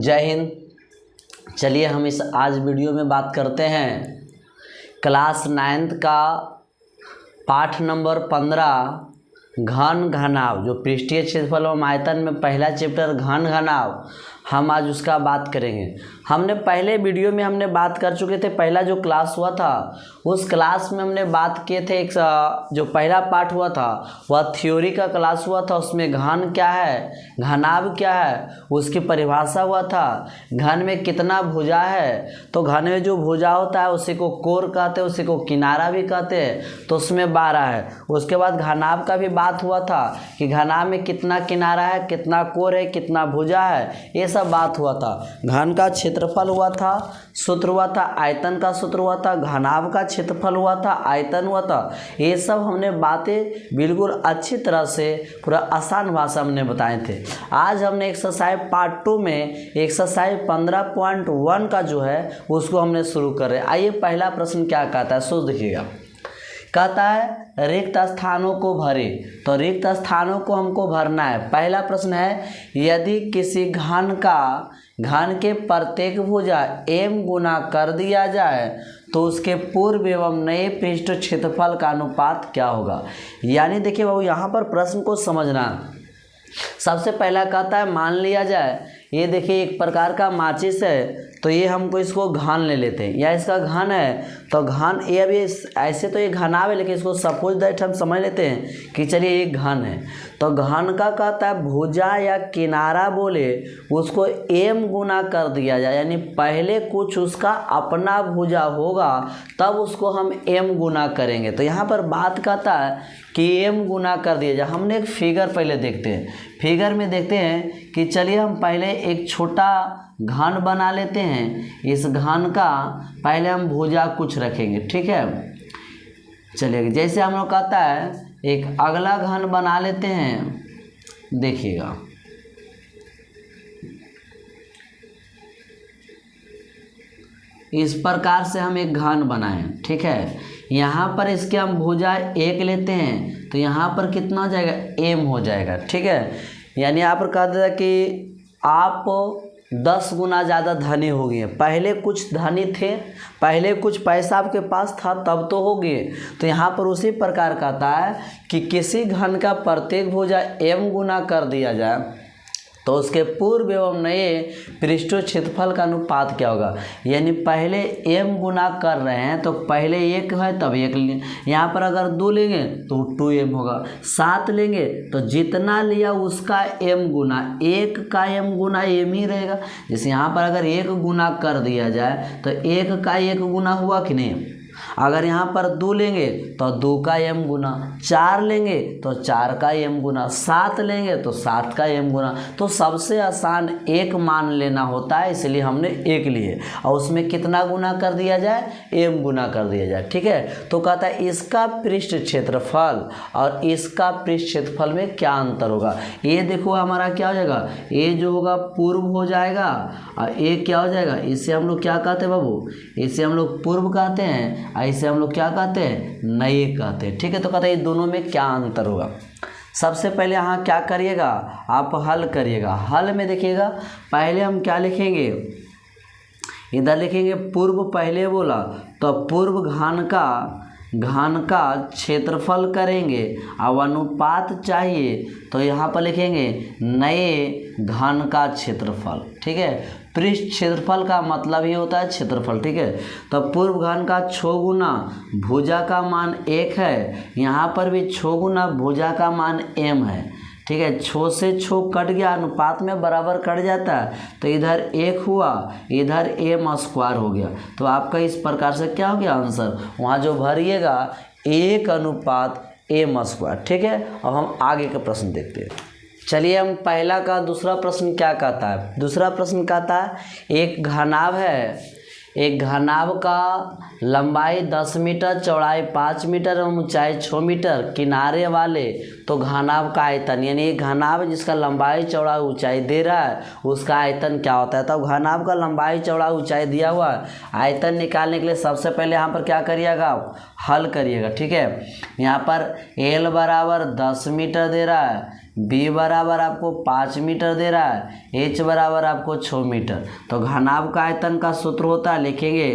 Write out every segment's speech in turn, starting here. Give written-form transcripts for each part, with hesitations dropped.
जय हिंद। चलिए हम इस आज वीडियो में बात करते हैं क्लास 9th का पाठ नंबर 15 घन घनाव, जो पृष्ठीय क्षेत्रफल एवं आयतन में पहला चैप्टर घन घनाव, हम आज उसका बात करेंगे। हमने पहले वीडियो में बात कर चुके थे। पहला जो क्लास हुआ था उस क्लास में हमने बात किए थे, एक जो पहला पाठ हुआ था वह थ्योरी का क्लास हुआ था। उसमें घन क्या है, घनाव क्या है, उसकी परिभाषा हुआ था। घन में कितना भुजा है, तो घन में जो भुजा होता है उसी को कोर कहते हैं, उसी को किनारा भी कहते हैं, तो उसमें 12 है। उसके बाद घनाव का भी बात हुआ था कि घनाव में कितना किनारा है, कितना कोर है, कितना भुजा है, ये सब बात हुआ था। घन का क्षेत्रफल हुआ था, सूत्र हुआ था, आयतन का सूत्र हुआ था, घनाव का क्षेत्रफल हुआ था, आयतन हुआ था। ये सब हमने बातें बिल्कुल अच्छी तरह से पूरा आसान भाषा में बताए थे। आज हमने एक्सरसाइज पार्ट 2 में एक्सरसाइज 15.1 का जो है उसको हमने शुरू कर रहे हैं। आइए पहला प्रश्न क्या कहता है, सोच देखिएगा। कहता है रिक्त स्थानों को भरे, तो रिक्त स्थानों को हमको भरना है। पहला प्रश्न है, यदि किसी घन के प्रत्येक भुजा m गुना कर दिया जाए तो उसके पूर्व एवं नए पृष्ठ क्षेत्रफल का अनुपात क्या होगा। यानी देखिए बाबू, यहाँ पर प्रश्न को समझना। सबसे पहला कहता है मान लिया जाए, ये देखिए एक प्रकार का माचिस है, तो ये हमको इसको घन ले लेते हैं, या इसका घन है तो घन, ये अभी ऐसे तो ये घनाव है, लेकिन इसको सपोज दैट हम समझ लेते हैं कि चलिए ये घन है। तो घन का कहता है भुजा या किनारा बोले उसको m गुना कर दिया जाए, यानी पहले कुछ उसका अपना भुजा होगा तब उसको हम m गुना करेंगे। तो यहाँ पर बात कहता है कि m गुना कर दिया जाए। हमने एक फिगर पहले देखते हैं, फिगर में देखते हैं कि चलिए हम पहले एक छोटा घन बना लेते हैं। इस घन का पहले हम भुजा कुछ रखेंगे, ठीक है। चलिए जैसे हम लोग कहता है एक अगला घन बना लेते हैं, देखिएगा इस प्रकार से हम एक घन बनाएं, ठीक है। यहाँ पर इसके हम भुजा 1 लेते हैं, तो यहाँ पर कितना हो जाएगा, m हो जाएगा, ठीक है। यानी यहाँ पर कहा था कि आप 10 गुना ज़्यादा धनी हो गए। पहले कुछ धनी थे, पहले कुछ पैसा आपके पास था, तब तो हो गए। तो यहाँ पर उसी प्रकार कहता है कि किसी घन का प्रत्येक भुजा m गुना कर दिया जाए तो उसके पूर्व एवं नए पृष्ठ क्षेत्रफल का अनुपात क्या होगा। यानी पहले m गुना कर रहे हैं तो पहले 1 है तब 1 लेंगे। यहाँ पर अगर 2 लेंगे तो 2m होगा, 7 लेंगे तो जितना लिया उसका m गुना, 1 का m गुना m ही रहेगा। जैसे यहाँ पर अगर 1 गुना कर दिया जाए तो 1 का 1 गुना हुआ कि नहीं। अगर यहाँ पर 2 लेंगे तो 2 का m गुना, 4 लेंगे तो 4 का m गुना, 7 लेंगे तो 7 का m गुना। तो सबसे आसान 1 मान लेना होता है, इसलिए हमने 1 लिए और उसमें कितना गुना कर दिया जाए, m गुना कर दिया जाए, ठीक है। तो कहता है इसका पृष्ठ क्षेत्रफल और इसका पृष्ठ क्षेत्रफल में क्या अंतर होगा। ये देखो हमारा क्या हो जाएगा, ये जो होगा पूर्व हो जाएगा और ये क्या हो जाएगा, इसे हम लोग क्या कहते हैं बाबू, इसे हम लोग पूर्व कहते हैं, ऐसे हम लोग क्या कहते हैं, नए कहते हैं, ठीक है। तो कहते हैं ये दोनों में क्या अंतर होगा। सबसे पहले यहाँ क्या करिएगा, आप हल करिएगा। हल में देखिएगा पहले हम क्या लिखेंगे, इधर लिखेंगे पूर्व, पहले बोला तो पूर्व घन का क्षेत्रफल करेंगे, अब अनुपात चाहिए तो यहाँ पर लिखेंगे नए घन का क्षेत्रफल, ठीक है। पृष्ठ क्षेत्रफल का मतलब ही होता है क्षेत्रफल, ठीक है। तो पूर्व घन का 6 गुना भुजा का मान 1 है, यहाँ पर भी 6 गुना भुजा का मान m है, ठीक है। 6 से 6 कट गया, अनुपात में बराबर कट जाता है, तो इधर 1 हुआ, इधर m स्क्वायर हो गया। तो आपका इस प्रकार से क्या हो गया आंसर, वहाँ जो भरिएगा 1 अनुपात m स्क्वायर, ठीक है। अब हम आगे का प्रश्न देखते हैं। चलिए हम पहला का दूसरा प्रश्न क्या कहता है। दूसरा प्रश्न कहता है एक घनाव है, एक घनाव का लंबाई 10 मीटर, चौड़ाई 5 मीटर एवं ऊंचाई 6 मीटर, किनारे वाले तो घनाव का आयतन, यानी एक घनाव जिसका लंबाई चौड़ाई ऊंचाई दे रहा है उसका आयतन क्या होता है। तब घनाव का लंबाई चौड़ाई ऊंचाई दिया हुआ है, आयतन निकालने के लिए सबसे पहले यहाँ पर क्या करिएगा, हल करिएगा, ठीक है। यहाँ पर l बराबर 10 मीटर दे रहा है, बी बराबर आपको 5 मीटर दे रहा है, एच बराबर आपको 6 मीटर। तो घनाभ का आयतन का सूत्र होता है, लिखेंगे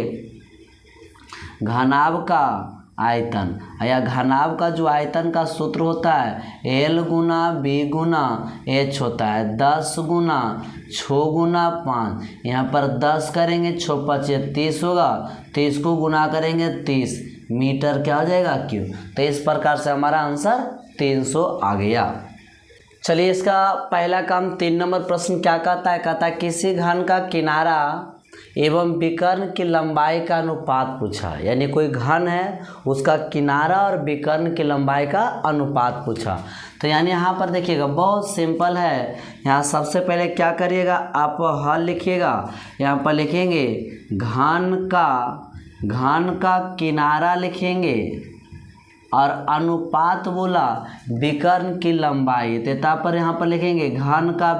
घनाभ का आयतन या घनाभ का जो आयतन का सूत्र होता है एल गुना बी गुना एच होता है 10 गुना 6 गुना 5। यहाँ पर 10 करेंगे 6 5 30 होगा, 30 को गुना करेंगे 30 मीटर क्या हो जाएगा क्यूब। तो इस प्रकार से हमारा आंसर 300 आ गया। चलिए इसका पहला काम 3 नंबर प्रश्न क्या कहता है, कहता है किसी घन का किनारा एवं विकर्ण की लंबाई का अनुपात पूछा। यानी कोई घन है उसका किनारा और विकर्ण की लंबाई का अनुपात पूछा। तो यानी यहाँ पर देखिएगा बहुत सिंपल है। यहाँ सबसे पहले क्या करिएगा, आप हल लिखिएगा। यहाँ पर लिखेंगे घन का किनारा लिखेंगे और अनुपात बोला विकर्ण की लंबाई, तेता पर यहाँ पर लिखेंगे घन का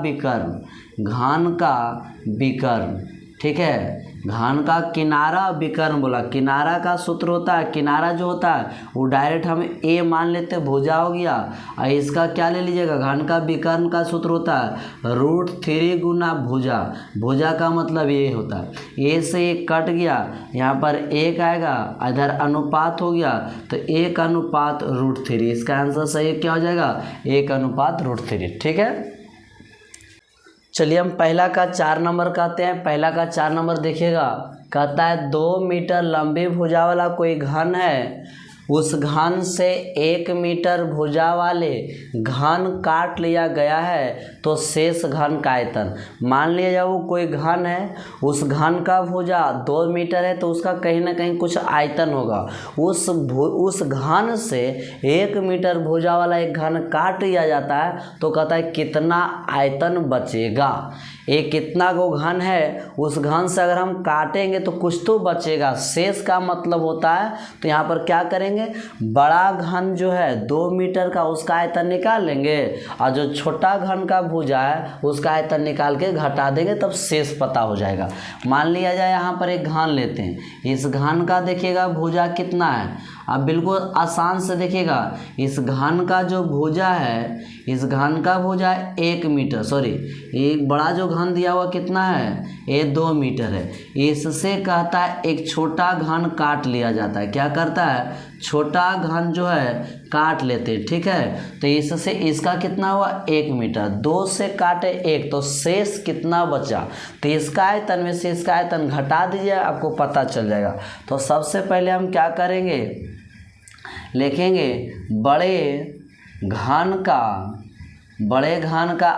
विकर्ण, ठीक है। घन का किनारा विकर्ण बोला, किनारा का सूत्र होता है, किनारा जो होता है वो डायरेक्ट हम ए मान लेते हैं, भुजा हो गया। और इसका क्या ले लीजिएगा, घन का विकर्ण का सूत्र होता है √3 गुना भुजा। भुजा का मतलब ये होता है, ए से एक कट गया, यहाँ पर 1 आएगा, इधर अनुपात हो गया तो 1 अनुपात √3। इसका आंसर सही क्या हो जाएगा, 1 अनुपात √3, ठीक है। चलिए हम पहला का 4 नंबर कहते हैं। पहला का 4 नंबर देखिएगा, कहता है 2 मीटर लंबी भुजा वाला कोई घन है, उस घन से 1 मीटर भुजा वाले घन काट लिया गया है तो शेष घन का आयतन। मान लिया जाए वो कोई घन है, उस घन का भुजा 2 मीटर है तो उसका कहीं ना कहीं कुछ आयतन होगा। उस घन से 1 मीटर भुजा वाला एक घन काट लिया जाता है तो कहता है कितना आयतन बचेगा। एक कितना गो घन है, उस घन से अगर हम काटेंगे तो कुछ तो बचेगा, शेष का मतलब होता है। तो यहाँ पर क्या करेंगे, बड़ा घन जो है 2 मीटर का उसका आयतन निकाल लेंगे और जो छोटा घन का भुजा है उसका आयतन निकाल के घटा देंगे, तब शेष पता हो जाएगा। मान लिया जाए यहाँ पर एक घन लेते हैं, इस घन का देखिएगा भुजा कितना है। अब बिल्कुल आसान से देखिएगा, इस घन का जो भुजा है, इस घन का भुजा 1 मीटर, सॉरी एक बड़ा जो घन दिया हुआ कितना है, ये 2 मीटर है। इससे कहता है एक छोटा घन काट लिया जाता है। क्या करता है, छोटा घन जो है काट लेते हैं, ठीक है। तो इससे इसका कितना हुआ 1 मीटर, 2 से काटे 1 तो शेष कितना बचा। तो इसका आयतन में से इसका आयतन घटा दीजिए, आपको पता चल जाएगा। तो सबसे पहले हम क्या करेंगे, लिखेंगे बड़े घन का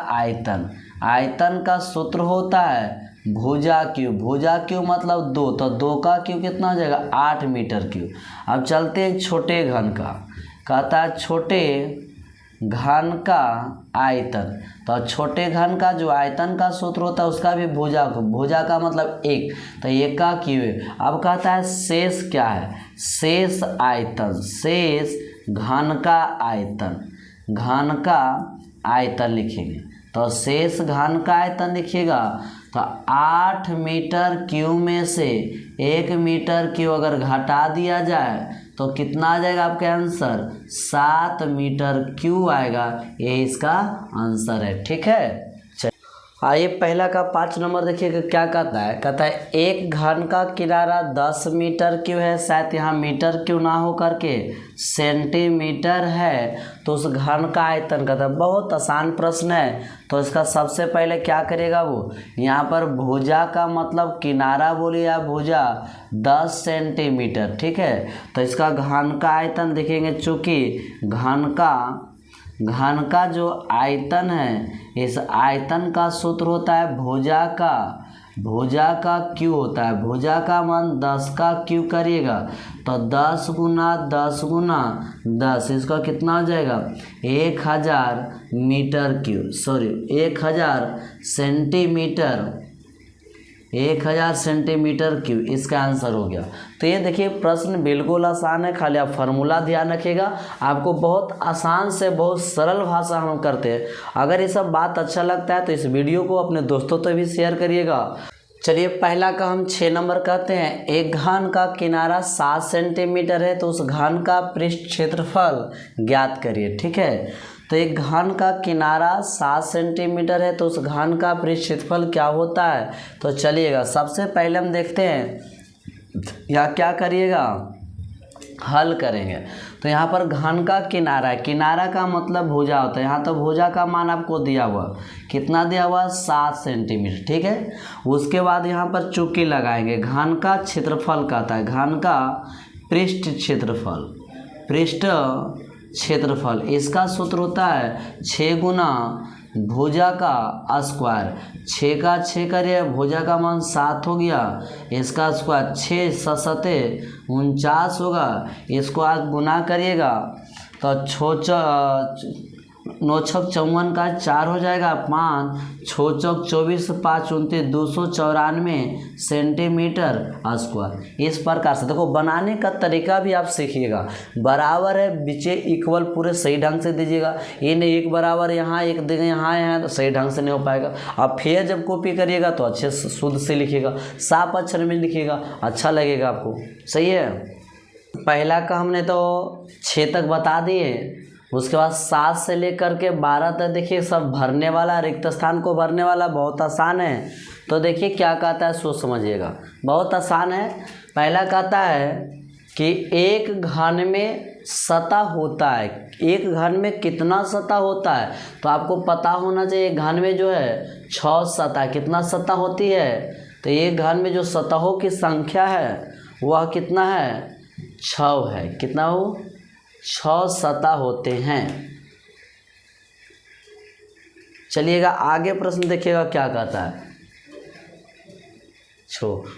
आयतन का सूत्र होता है भुजा क्यू मतलब 2, तो 2 का क्यू कितना हो जाएगा 8 मीटर क्यू। अब चलते हैं छोटे घन का, कहता है छोटे घन का आयतन। तो छोटे घन का जो आयतन का सूत्र होता है उसका भी भुजा का मतलब 1, तो 1 का क्यू है। अब कहता है शेष क्या है, शेष घन का आयतन लिखेंगे। तो शेष घन का आयतन लिखिएगा, तो 8 मीटर क्यू में से 1 मीटर क्यू अगर घटा दिया जाए तो कितना आ जाएगा आपके आंसर, 7 मीटर क्यू आएगा। ये इसका आंसर है, ठीक है। आइए पहला का 5 नंबर देखिएगा क्या कहता है, कहता है एक घन का किनारा 10 मीटर क्यू है, शायद यहाँ मीटर क्यू ना हो करके सेंटीमीटर है, तो उस घन का आयतन कहता है। बहुत आसान प्रश्न है। तो इसका सबसे पहले क्या करेगा, वो यहाँ पर भुजा का मतलब किनारा बोलिए या भुजा 10 सेंटीमीटर, ठीक है। तो इसका घन का आयतन देखेंगे, चूँकि घन का जो आयतन है, इस आयतन का सूत्र होता है भुजा का क्यू होता है। भुजा का मान 10 का क्यू करिएगा तो 10 गुना 10 गुना 10, इसका कितना हो जाएगा 1000 metre cube, sorry 1000 centimetre cube, इसका आंसर हो गया। तो ये देखिए प्रश्न बिल्कुल आसान है, खाली आप फार्मूला ध्यान रखिएगा। आपको बहुत आसान से बहुत सरल भाषा हम करते हैं। अगर ये सब बात अच्छा लगता है तो इस वीडियो को अपने दोस्तों तो भी शेयर करिएगा। चलिए पहला का हम 6 नंबर कहते हैं, एक घन का किनारा 7 सेंटीमीटर है तो उस घन का पृष्ठ क्षेत्रफल ज्ञात करिए, ठीक है। तो एक घन का किनारा 7 सेंटीमीटर है, तो उस घन का पृष्ठ क्षेत्रफल क्या होता है। तो चलिएगा सबसे पहले हम देखते हैं या क्या करिएगा, हल करेंगे। तो यहाँ पर घन का किनारा है, किनारा का मतलब भुजा होता है। यहाँ तो भुजा का मान आपको दिया हुआ, कितना दिया हुआ, 7 सेंटीमीटर, ठीक है। उसके बाद यहाँ पर चुकी लगाएंगे, घन का क्षेत्रफल कहता है, घन का पृष्ठ क्षेत्रफल, पृष्ठ क्षेत्रफल, इसका सूत्र होता है 6 गुना भुजा का स्क्वायर। 6 का 6 करिए, भुजा का मान 7 हो गया, इसका स्क्वायर 6 सते 49 होगा। इसको आप गुना करिएगा तो 9 छक 54 का 4 हो जाएगा, 5 6 चौक 24 5 29 294 सेंटीमीटर स्क्वायर। इस प्रकार से देखो बनाने का तरीका भी आप सीखिएगा। बराबर है बीचे इक्वल पूरे सही ढंग से दीजिएगा, ये नहीं एक बराबर यहाँ एक देंगे यहाँ तो सही ढंग से नहीं हो पाएगा। अब फिर जब कॉपी करिएगा तो अच्छे से शुद्ध से लिखिएगा, साफ अक्षर में लिखिएगा, अच्छा लगेगा आपको, सही है। पहला का हमने तो 6 तक बता दिए, उसके बाद 7 से लेकर के 12 तक देखिए सब भरने वाला, रिक्त स्थान को भरने वाला, बहुत आसान है। तो देखिए क्या कहता है सोच समझिएगा, बहुत आसान है। पहला कहता है कि एक घन में सतह होता है, एक घन में कितना सतह होता है, तो आपको पता होना चाहिए घन में जो है 6 सतह, कितना सतह होती है, तो एक घन में जो सतहों की संख्या है वह कितना है, 6 है। कितना हो, 6 सतह होते हैं। चलिएगा आगे प्रश्न देखिएगा क्या कहता है।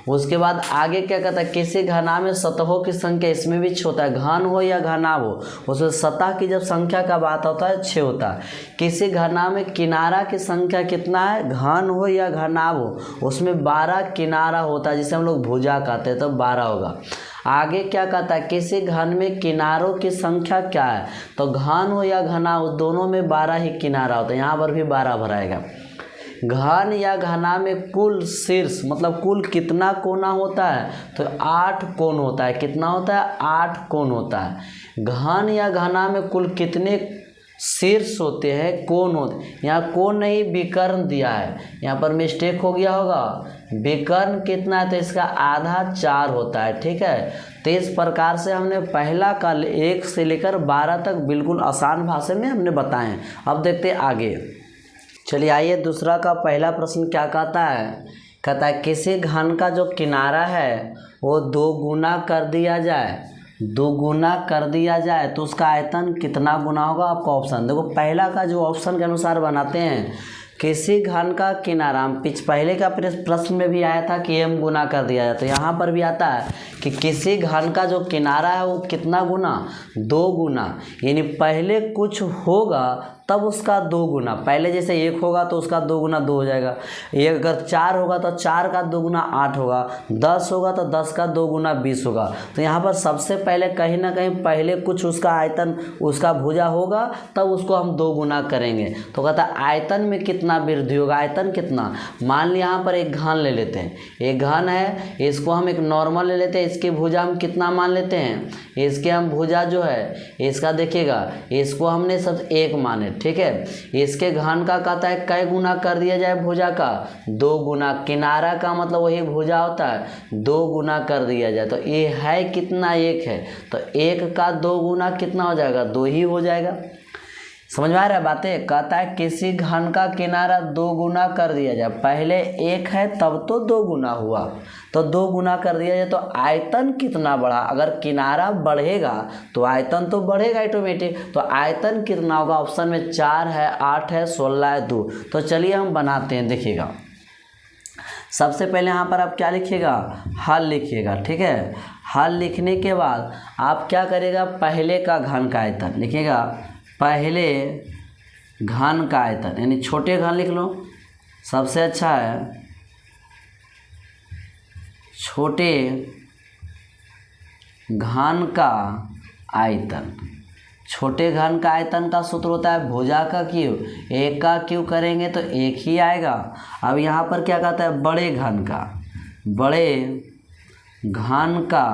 उसके बाद आगे क्या कहता है, किसी घना में सतहों की संख्या, इसमें भी 6 होता है, घन हो या घना हो, उसमें सतह की जब संख्या का बात होता है 6 होता है। किसी घना में किनारा की संख्या कितना है, घन हो या घना हो, उसमें 12 किनारा होता है, जिसे हम लोग भुजा कहते हैं, तो 12 होगा। आगे क्या कहता है, किसी घन में किनारों की संख्या क्या है, तो घन हो या घना हो दोनों में 12 ही किनारा होता है, यहाँ पर भी 12 भराएगा। घन या घना में कुल शीर्ष मतलब कुल कितना कोना होता है, तो 8 कोण होता है। कितना होता है, 8 कोण होता है। घन या घना में कुल कितने शीर्ष होते हैं, कोण होते, यहाँ कोण नहीं विकर्ण दिया है, यहाँ पर मिस्टेक हो गया होगा। विकर्ण कितना है, तो इसका आधा 4 होता है, ठीक है। तो इस प्रकार से हमने पहला का 1 से लेकर 12 तक बिल्कुल आसान भाषा में हमने बताए। अब देखते हैं आगे, चलिए आइए दूसरा का पहला प्रश्न क्या कहता है। कहता है किसी घन का जो किनारा है वो 2 गुना कर दिया जाए, 2 गुना कर दिया जाए तो उसका आयतन कितना गुना होगा। आपका ऑप्शन देखो, पहला का जो ऑप्शन के अनुसार बनाते हैं, किसी घन का किनारा, हम पहले का प्रश्न में भी आया था कि m गुना कर दिया जाए, तो यहाँ पर भी आता है कि किसी घन का जो किनारा है वो कितना गुना, 2 गुना, यानी पहले कुछ होगा तब उसका 2 गुना, पहले जैसे 1 होगा तो उसका 2 गुना 2 हो जाएगा, एक अगर 4 होगा तो 4 का 2 गुना 8 होगा, 10 होगा तो 10 का 2 गुना 20 होगा। तो यहाँ पर सबसे पहले कहीं ना कहीं पहले कुछ उसका आयतन, उसका भुजा होगा तब उसको हम 2 गुना करेंगे। तो कहता है आयतन में कितना वृद्धि होगा, आयतन कितना, मान लिया यहाँ पर एक घन ले लेते हैं, एक घन है, इसको हम एक नॉर्मल ले लेते हैं, इसकी भुजा हम कितना मान लेते हैं, इसके हम भुजा जो है इसका देखिएगा, इसको हमने सब 1 माने, ठीक है। इसके घन का कहता है कै गुना कर दिया जाए भुजा का, 2 गुना, किनारा का मतलब वही भुजा होता है, 2 गुना कर दिया जाए। तो ये है कितना, 1 है, तो 1 का 2 गुना कितना हो जाएगा, 2 ही हो जाएगा। समझ में आ रहा है बातें। कहता है किसी घन का किनारा 2 गुना कर दिया जाए, पहले 1 है तब तो 2 गुना हुआ, तो 2 गुना कर दिया जाए तो आयतन कितना बढ़ा। अगर किनारा बढ़ेगा तो आयतन तो बढ़ेगा ऑटोमेटिक, तो आयतन कितना होगा, ऑप्शन में 4 है, 8 है, 16 है, 2। तो चलिए हम बनाते हैं, देखिएगा। सबसे पहले यहाँ पर आप क्या लिखिएगा, हल लिखिएगा, ठीक है। हल लिखने के बाद आप क्या करिएगा, पहले का घन का आयतन लिखिएगा, पहले घन का आयतन, यानी छोटे घन लिख लो, सबसे अच्छा है छोटे घन का आयतन। छोटे घन का आयतन का सूत्र होता है भुजा का क्यू, 1 का क्यू करेंगे तो 1 ही आएगा। अब यहाँ पर क्या कहता है, बड़े घन का, बड़े घन का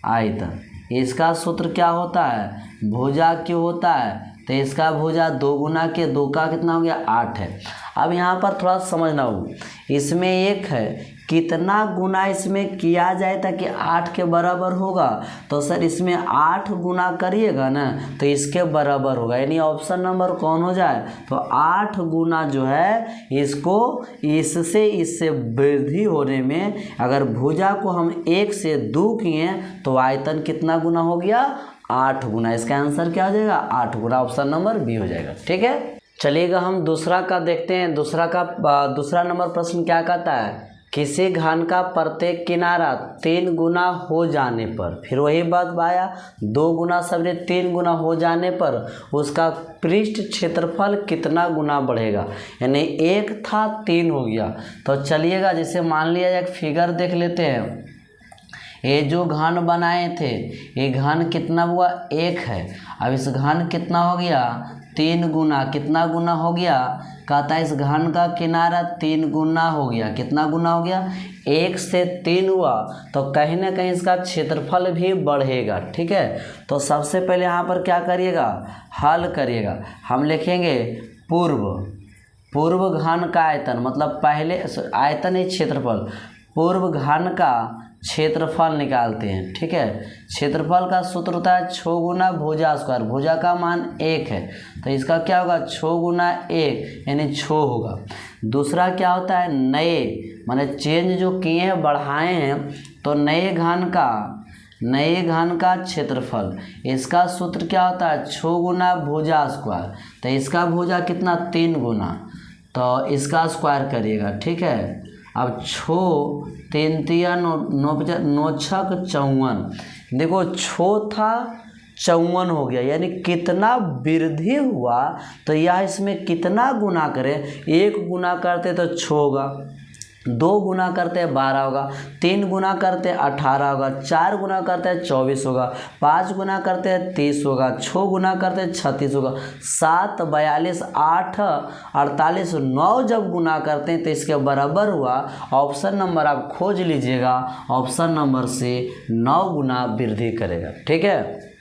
आयतन, इसका सूत्र क्या होता है, भुजा क्यू होता है तो इसका भुजा 2 गुना के 2 का कितना हो गया 8 है। अब यहाँ पर थोड़ा समझना हो, इसमें 1 है, कितना गुना इसमें किया जाए ताकि 8 के बराबर होगा, तो सर इसमें 8 गुना करिएगा ना तो इसके बराबर होगा, यानी ऑप्शन नंबर कौन हो जाए, तो 8 गुना जो है इसको इससे वृद्धि होने में, अगर भुजा को हम 1 से 2 किए तो आयतन कितना गुना हो गया 8 गुना। इसका आंसर क्या हो जाएगा 8 गुना, ऑप्शन नंबर बी हो जाएगा। ठीक है, चलिएगा हम दूसरा का देखते हैं। दूसरा नंबर प्रश्न क्या कहता है, किसी घन का प्रत्येक किनारा 3 गुना हो जाने पर, फिर वही बात आया 2 गुना सबने 3 गुना हो जाने पर उसका पृष्ठ क्षेत्रफल कितना गुना बढ़ेगा, यानी 1 था 3 हो गया। तो चलिएगा जैसे मान लिया जाए एक फिगर देख लेते हैं, ये जो घन बनाए थे ये घन कितना हुआ 1 है। अब इस घन कितना हो गया 3 गुना, कितना गुना हो गया, कहता है इस घन का किनारा 3 गुना हो गया, कितना गुना हो गया 1 से 3 हुआ, तो कहीं ना कहीं इसका क्षेत्रफल भी बढ़ेगा। ठीक है, तो सबसे पहले यहाँ पर क्या करिएगा, हल करिएगा। हम लिखेंगे पूर्व घन का आयतन, मतलब पहले आयतन है क्षेत्रफल, पूर्व घन का क्षेत्रफल निकालते हैं। ठीक है, क्षेत्रफल का सूत्र होता है 6 गुना भुजा स्क्वायर, भुजा का मान 1 है तो इसका क्या होगा 6 गुना 1 यानी 6 होगा। दूसरा क्या होता है नए, माने चेंज जो किए हैं बढ़ाए हैं, तो नए घन का क्षेत्रफल, इसका सूत्र क्या होता है 6 गुना भुजा स्क्वायर, तो इसका भुजा कितना 3 गुना, तो इसका स्क्वायर करिएगा। ठीक है, अब 6 3 3 9 6 54, देखो 6 था 54 हो गया, यानी कितना वृद्धि हुआ, तो यह इसमें कितना गुना करें, 1 गुना करते तो 6 होगा, 2 गुना करते हैं 12 होगा, 3 गुना करते हैं 18 होगा, 4 गुना करते हैं 24 होगा, 5 गुना करते हैं 30 होगा, 6 गुना करते हैं 36 होगा, 7 42 8 48 9 जब गुना करते हैं तो इसके बराबर हुआ। ऑप्शन नंबर आप खोज लीजिएगा, ऑप्शन नंबर से 9 गुना वृद्धि करेगा। ठीक है,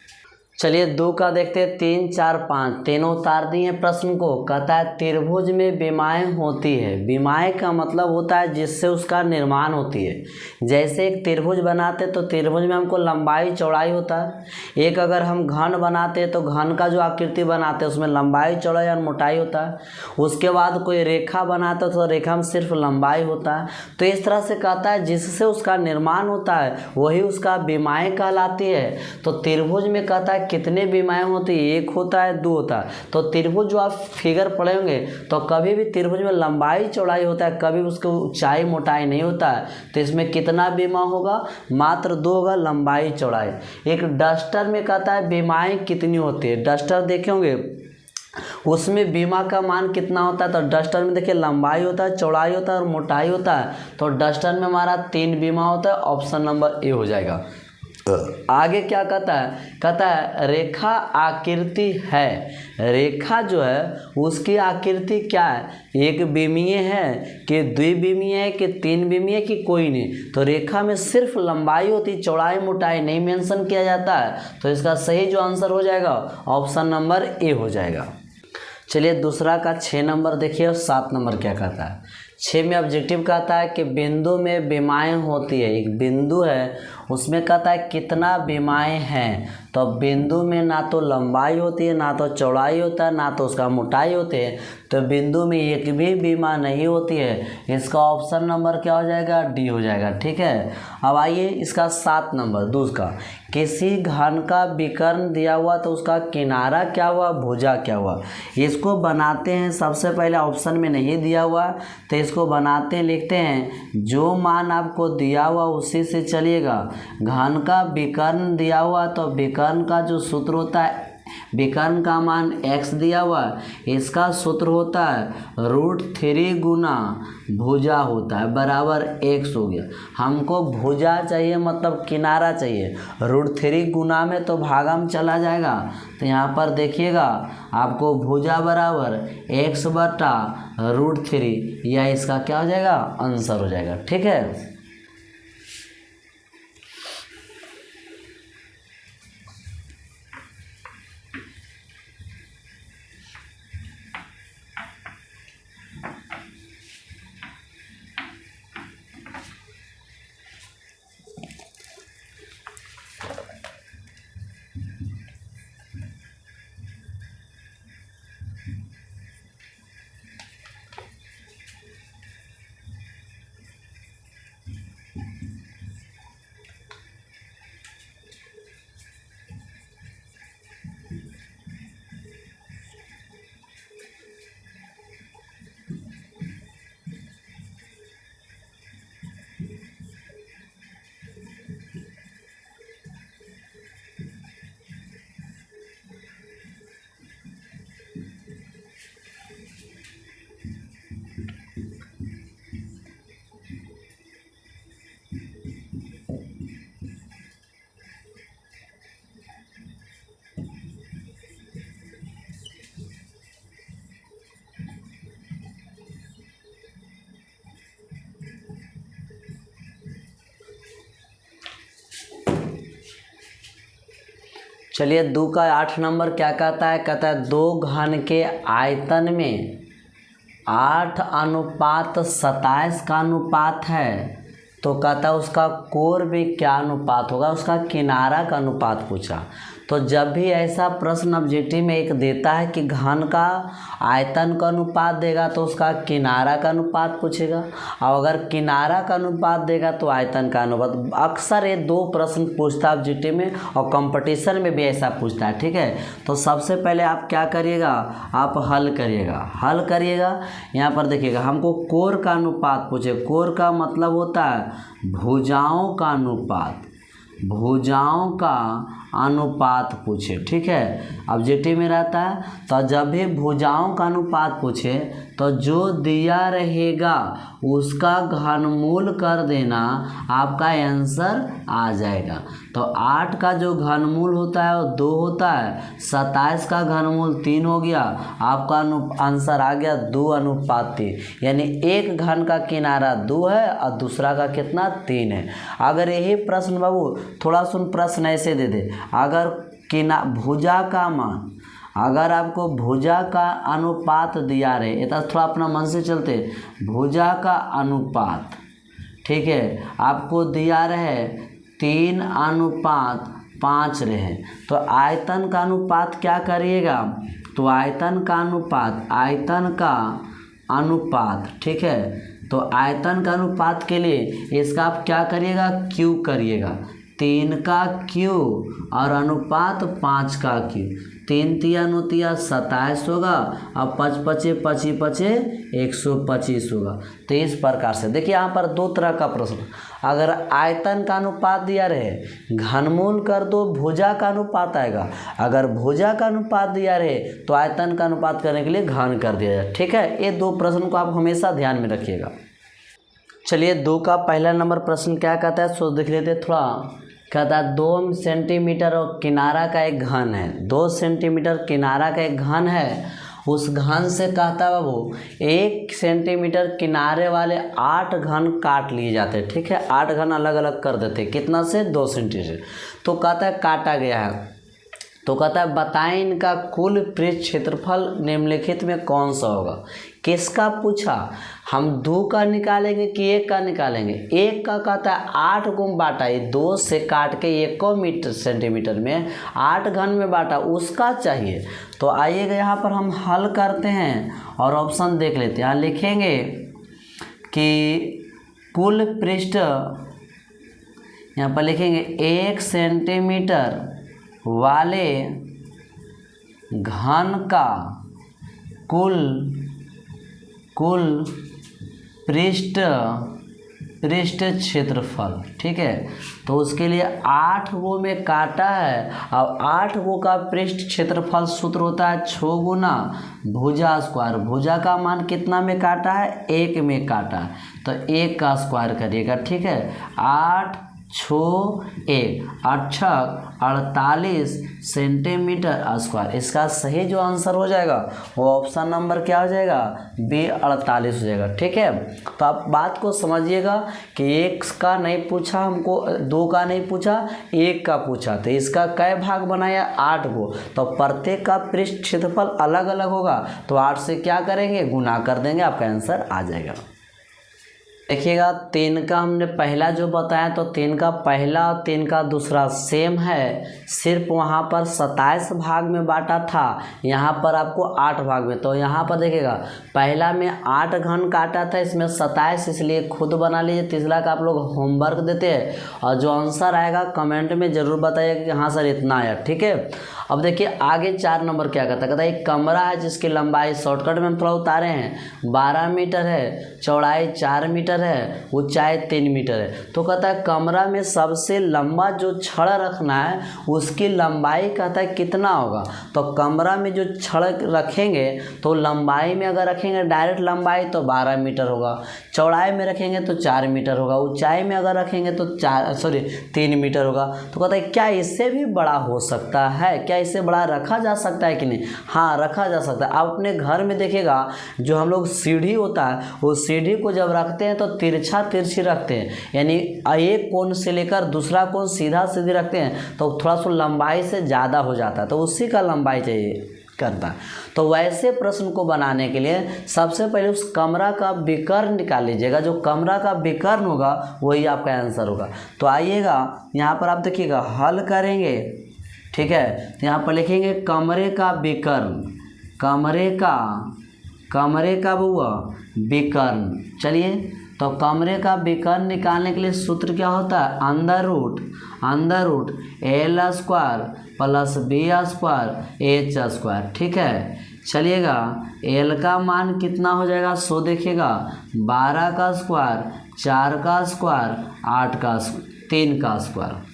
चलिए 2 का देखते हैं, 3 4 5 तीनों उतार दिए प्रश्न को। कहता है त्रिभुज में विमाएँ होती है, विमाएँ का मतलब होता है जिससे उसका निर्माण होती है। जैसे एक त्रिभुज बनाते तो त्रिभुज में हमको लंबाई चौड़ाई होता है, एक अगर हम घन बनाते तो घन का जो आकृति बनाते हैं उसमें लंबाई चौड़ाई और मोटाई होता है। उसके बाद कोई रेखा बनाते तो रेखा में सिर्फ लंबाई होता है। तो इस तरह से कहता है जिससे उसका निर्माण होता है वही उसका विमाएँ कहलाती है। तो त्रिभुज में कहता है कितने विमाएँ होती है, 1 होता है 2 होता है। तो त्रिभुज जो आप फिगर पढ़े होंगे तो कभी भी त्रिभुज में लंबाई चौड़ाई होता है, कभी उसकी ऊंचाई मोटाई नहीं होता है। तो इसमें कितना विमा होगा, मात्र 2 होगा लंबाई चौड़ाई। एक डस्टर में कहता है विमाएँ कितनी होती है, डस्टर देखे होंगे उसमें बीमा का मान कितना होता है, तो डस्टर में देखिए लंबाई होता है चौड़ाई होता है और मोटाई होता है। तो डस्टर में हमारा 3 बीमा होता है, ऑप्शन नंबर ए हो जाएगा। आगे क्या कहता है रेखा आकृति है, रेखा जो है उसकी आकृति क्या है, एक विमीय है कि द्विविमीय है कि 3 विमीय कि कोई नहीं। तो रेखा में सिर्फ लंबाई होती, चौड़ाई मोटाई नहीं मेंशन किया जाता है। तो इसका सही जो आंसर हो जाएगा ऑप्शन नंबर ए हो जाएगा। चलिए दूसरा का 6 नंबर देखिए और 7 नंबर क्या कहता है। 6 में ऑब्जेक्टिव कहता है कि बिंदु में विमाएँ होती है, एक बिंदु है उसमें कहता है कितना विमाएँ हैं। तो बिंदु में ना तो लंबाई होती है, ना तो चौड़ाई होता है, ना तो उसका मोटाई होती है। तो बिंदु में एक भी विमा नहीं होती है, इसका ऑप्शन नंबर क्या हो जाएगा, डी हो जाएगा। ठीक है, अब आइए इसका 7 नंबर दूसरा, किसी घन का विकर्ण दिया हुआ तो उसका किनारा क्या हुआ, भुजा क्या हुआ। इसको बनाते हैं, सबसे पहले ऑप्शन में नहीं दिया हुआ तो इसको बनाते हैं, लिखते हैं जो मान आपको दिया हुआ उसी से चलिएगा। घन का विकर्ण दिया हुआ तो विकर्ण का जो सूत्र होता है, विकर्ण का मान x दिया हुआ है, इसका सूत्र होता है √3 गुना भुजा होता है बराबर x हो गया। हमको भुजा चाहिए मतलब किनारा चाहिए, √3 गुना में तो भागा में चला जाएगा। तो यहाँ पर देखिएगा आपको भुजा बराबर x बटा √3, या इसका क्या हो जाएगा आंसर हो जाएगा। ठीक है, चलिए 2 का 8 नंबर क्या कहता है, कहता है 2 घन के आयतन में 8:27 का अनुपात है, तो कहता है उसका कोण में क्या अनुपात होगा, उसका किनारा का अनुपात पूछा। तो जब भी ऐसा प्रश्न ऑब्जेक्टिव में एक देता है कि घन का आयतन का अनुपात देगा तो उसका किनारा का अनुपात पूछेगा, और अगर किनारा का अनुपात देगा तो आयतन का अनुपात। अक्सर ये 2 प्रश्न पूछता है ऑब्जेक्टिव में, और कंपटीशन में भी ऐसा पूछता है। ठीक है, तो सबसे पहले आप क्या करिएगा, आप हल करिएगा। यहाँ पर देखिएगा हमको कोण का अनुपात पूछे। कोण का मतलब होता है भुजाओं का अनुपात पूछे। ठीक है, ऑब्जेक्टिव में रहता है। तो जब भी भुजाओं का अनुपात पूछे तो जो दिया रहेगा उसका घनमूल कर देना, आपका आंसर आ जाएगा। तो 8 का जो घनमूल होता है वो 2 होता है, 27 का घनमूल 3 हो गया, आपका आंसर आ गया 2:3। यानी एक घन का किनारा 2 है और दूसरा का कितना 3 है। अगर यही प्रश्न बाबू थोड़ा सुन, प्रश्न ऐसे दे दे, अगर भुजा का मान, अगर आपको भुजा का अनुपात दिया रहे, ये तो थोड़ा अपना मन से चलते, भुजा का अनुपात, ठीक है, आपको दिया रहे 3:5 रहे, तो आयतन का अनुपात क्या करिएगा, तो आयतन का अनुपात, ठीक है, तो आयतन का अनुपात के लिए इसका आप क्या करिएगा, क्यू करिएगा, 3 का क्यू और अनुपात 5 का क्यू। 3 तिया 9 तिया 27 होगा और 5 पचे 125 होगा। तो इस प्रकार से देखिए यहाँ पर 2 तरह का प्रश्न, अगर आयतन का अनुपात दिया रहे घनमूल कर दो, भुजा का अनुपात आएगा, अगर भुजा का अनुपात दिया रहे तो आयतन का अनुपात करने के लिए घन कर दिया जाए। ठीक है, ये 2 प्रश्न को आप हमेशा ध्यान में रखिएगा। चलिए 2 का पहला नंबर प्रश्न क्या कहता है, सोच देख लेते थोड़ा। कहता है 2 सेंटीमीटर और किनारा का एक घन है, 2 सेंटीमीटर किनारा का एक घन है, उस घन से कहता है बाबू 1 सेंटीमीटर किनारे वाले 8 घन काट लिए जाते हैं। ठीक है, 8 घन अलग अलग कर देते हैं, कितना से 2 सेंटीमीटर। तो कहता है काटा गया है, तो कहता है बताएं इनका कुल पृष्ठ क्षेत्रफल निम्नलिखित में कौन सा होगा। किसका पूछा, हम 2 का निकालेंगे कि 1 का निकालेंगे। 1 का कहता है 8 गुण बांटा, ये 2 से काट के 1 सेंटीमीटर में 8 घन में बांटा, उसका चाहिए। तो आइएगा यहाँ पर हम हल करते हैं और ऑप्शन देख लेते हैं। यहाँ लिखेंगे कि कुल पृष्ठ, यहाँ पर लिखेंगे 1 सेंटीमीटर वाले घन का कुल पृष्ठ क्षेत्रफल। ठीक है, तो उसके लिए 8 गो में काटा है, और 8 गो का पृष्ठ क्षेत्रफल सूत्र होता है 6 गुना भुजा स्क्वायर। भुजा का मान कितना में काटा है, 1 में काटा है, तो 1 का स्क्वायर करिएगा। ठीक है, 8 6 1 48 सेंटीमीटर स्क्वायर। इसका सही जो आंसर हो जाएगा वो ऑप्शन नंबर क्या हो जाएगा, B 48 हो जाएगा। ठीक है, तो आप बात को समझिएगा कि 1 का नहीं पूछा हमको, 2 का नहीं पूछा, 1 का पूछा, तो इसका कै भाग बनाया, 8 गो, तो प्रत्येक का पृष्ठ क्षेत्रफल अलग अलग होगा, तो 8 से क्या करेंगे, गुना कर देंगे, आपका आंसर आ जाएगा। देखिएगा 3 का हमने पहला जो बताया, तो 3 का पहला और 3 का दूसरा सेम है, सिर्फ वहाँ पर 27 भाग में बांटा था, यहाँ पर आपको 8 भाग में। तो यहाँ पर देखिएगा पहला में 8 घन काटा था, इसमें 27, इसलिए खुद बना लीजिए। तीसरा का आप लोग होमवर्क देते हैं, और जो आंसर आएगा कमेंट में ज़रूर बताइएगा कि हाँ सर इतना आया। ठीक है, अब देखिए आगे 4 नंबर क्या कहता है, कहता है एक कमरा है जिसकी लंबाई, शॉर्टकट में हम थोड़ा उतारे हैं, 12 मीटर है, चौड़ाई 4 मीटर है, ऊंचाई 3 मीटर है। तो कहता है कमरा में सबसे लंबा जो छड़ रखना है उसकी लंबाई कहता है कितना होगा। तो कमरा में जो छड़ रखेंगे तो लंबाई में अगर रखेंगे डायरेक्ट लंबाई तो 12 मीटर होगा, चौड़ाई में रखेंगे तो 4 मीटर होगा, ऊंचाई में अगर रखेंगे तो 3 मीटर होगा। तो कहता है क्या इससे भी बड़ा हो सकता है, क्या इससे बड़ा रखा जा सकता है कि नहीं। हाँ, रखा जा सकता है। आप अपने घर में देखिएगा जो हम लोग सीढ़ी होता है, वो सीढ़ी को जब रखते हैं तो तो तिरछा तिरछी रखते हैं, यानी एक कोण से लेकर दूसरा कोण सीधा सीधी रखते हैं तो थोड़ा सा लंबाई से ज़्यादा हो जाता है, तो उसी का लंबाई चाहिए करता है। तो वैसे प्रश्न को बनाने के लिए सबसे पहले उस कमरा का विकर्ण निकाल लीजिएगा, जो कमरा का विकर्ण होगा वही आपका आंसर होगा। तो आइएगा यहाँ पर आप देखिएगा हल करेंगे, ठीक है। तो यहाँ पर लिखेंगे कमरे का विकर्ण, कमरे का बुआ विकर्ण। चलिए, तो कमरे का विकर्ण निकालने के लिए सूत्र क्या होता है, under root L square plus B square H square, ठीक है। चलिएगा, एल का मान कितना हो जाएगा, सो देखिएगा 12 का स्क्वायर, 4 का स्क्वायर, 8 का 3 का स्क्वायर।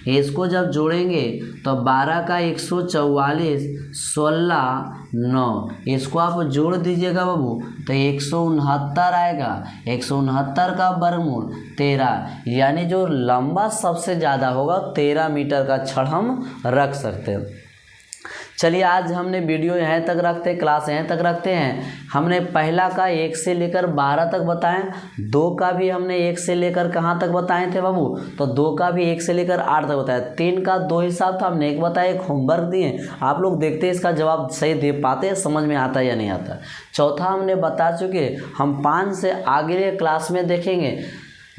इसको जब जोड़ेंगे तो 12 का 144, 16 9, इसको आप जोड़ दीजिएगा बाबू तो 169 आएगा। 169 का वर्गमूल 13, यानी जो लंबा सबसे ज़्यादा होगा 13 मीटर का छड़ हम रख सकते हैं। चलिए, आज हमने वीडियो यहाँ तक रखते हैं, क्लास यहाँ तक रखते हैं। हमने पहला का 1 से लेकर 12 तक बताएं, 2 का भी हमने 1 से लेकर कहाँ तक बताए थे बाबू, तो 2 का भी 1 से लेकर 8 तक बताया। 3 का 2 हिसाब था, हमने 1 बताया, 1 होमवर्क दिए। आप लोग देखते हैं इसका जवाब सही दे पाते हैं, समझ में आता है या नहीं आता। चौथा हमने बता चुके, हम 5 से आगे क्लास में देखेंगे।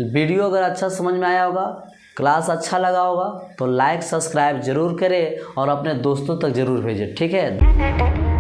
वीडियो अगर अच्छा समझ में आया होगा, क्लास अच्छा लगा होगा तो लाइक सब्सक्राइब जरूर करें और अपने दोस्तों तक जरूर भेजें, ठीक है।